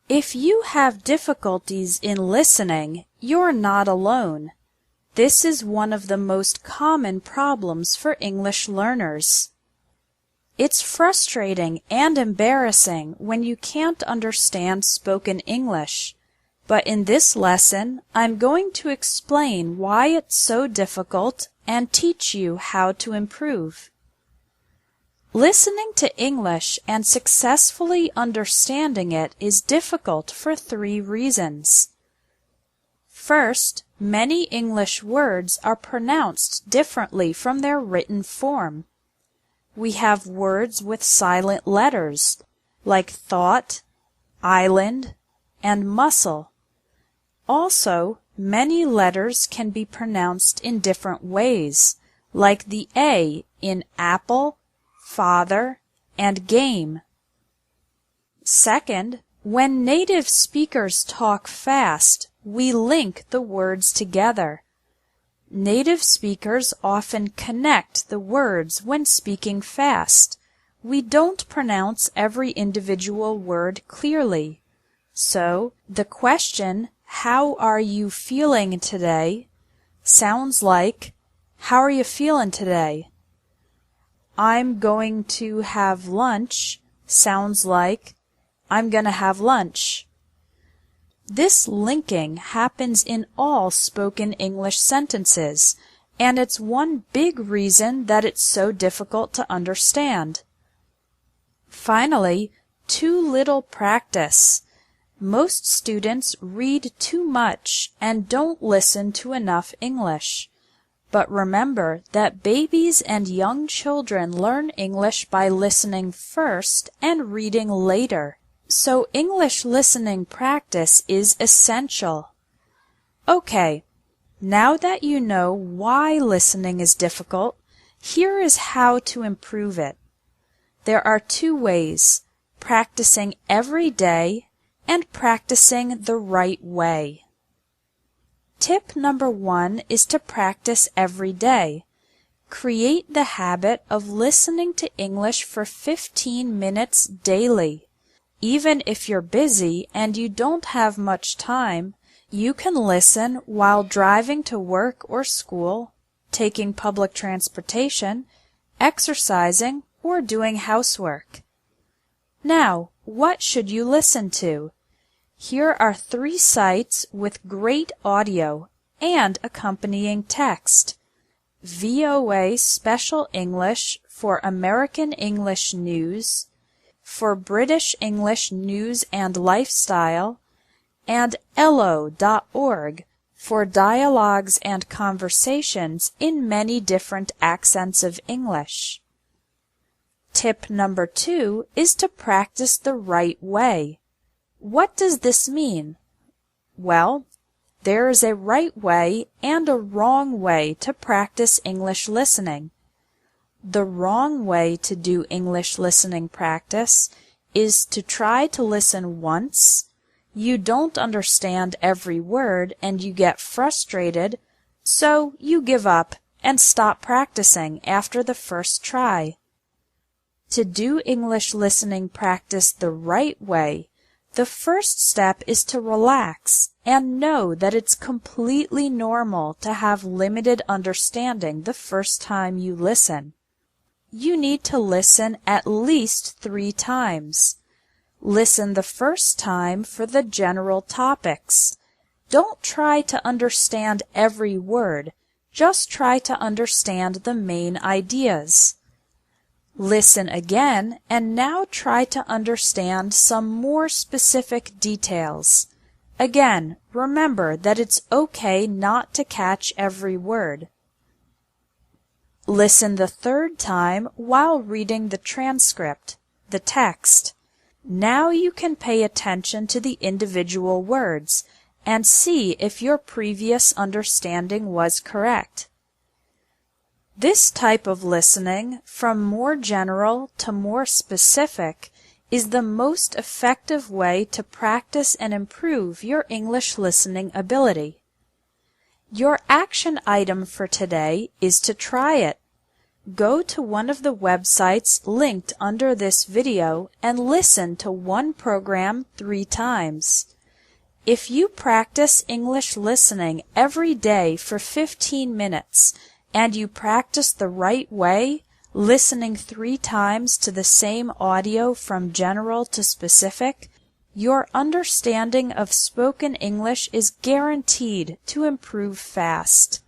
If you have difficulties in listening, you're not alone. This is one of the most common problems for English learners. It's frustrating and embarrassing when you can't understand spoken English, but in this lesson, I'm going to explain why it's so difficult and teach you how to improve. Listening to English and successfully understanding it is difficult for 3 reasons. First, many English words are pronounced differently from their written form. We have words with silent letters, like thought, island, and muscle. Also, many letters can be pronounced in different ways, like the A in apple, father, and game. Second, when native speakers talk fast, we link the words together. Native speakers often connect the words when speaking fast. We don't pronounce every individual word clearly. So, the question, "How are you feeling today?" sounds like, "How are you feeling today?" "I'm going to have lunch" sounds like, "I'm gonna have lunch." This linking happens in all spoken English sentences, and it's one big reason that it's so difficult to understand. Finally, too little practice. Most students read too much and don't listen to enough English. But remember that babies and young children learn English by listening first and reading later. So English listening practice is essential. Okay, now that you know why listening is difficult, here is how to improve it. There are 2 ways: practicing every day and practicing the right way. Tip number 1 is to practice every day. Create the habit of listening to English for 15 minutes daily. Even if you're busy and you don't have much time, you can listen while driving to work or school, taking public transportation, exercising, or doing housework. Now, what should you listen to? Here are 3 sites with great audio and accompanying text. VOA Special English for American English News, for British English News and Lifestyle, and Ello.org for dialogues and conversations in many different accents of English. Tip number 2 is to practice the right way. What does this mean? Well, there is a right way and a wrong way to practice English listening. The wrong way to do English listening practice is to try to listen once, you don't understand every word and you get frustrated, so you give up and stop practicing after the first try. To do English listening practice the right way, the first step is to relax and know that it's completely normal to have limited understanding the first time you listen. You need to listen at least 3 times. Listen the first time for the general topics. Don't try to understand every word, just try to understand the main ideas. Listen again and now try to understand some more specific details. Again, remember that it's okay not to catch every word. Listen the 3rd time while reading the transcript, the text. Now you can pay attention to the individual words and see if your previous understanding was correct. This type of listening, from more general to more specific, is the most effective way to practice and improve your English listening ability. Your action item for today is to try it. Go to one of the websites linked under this video and listen to one program 3 times. If you practice English listening every day for 15 minutes and you practice the right way, listening 3 times to the same audio from general to specific, your understanding of spoken English is guaranteed to improve fast.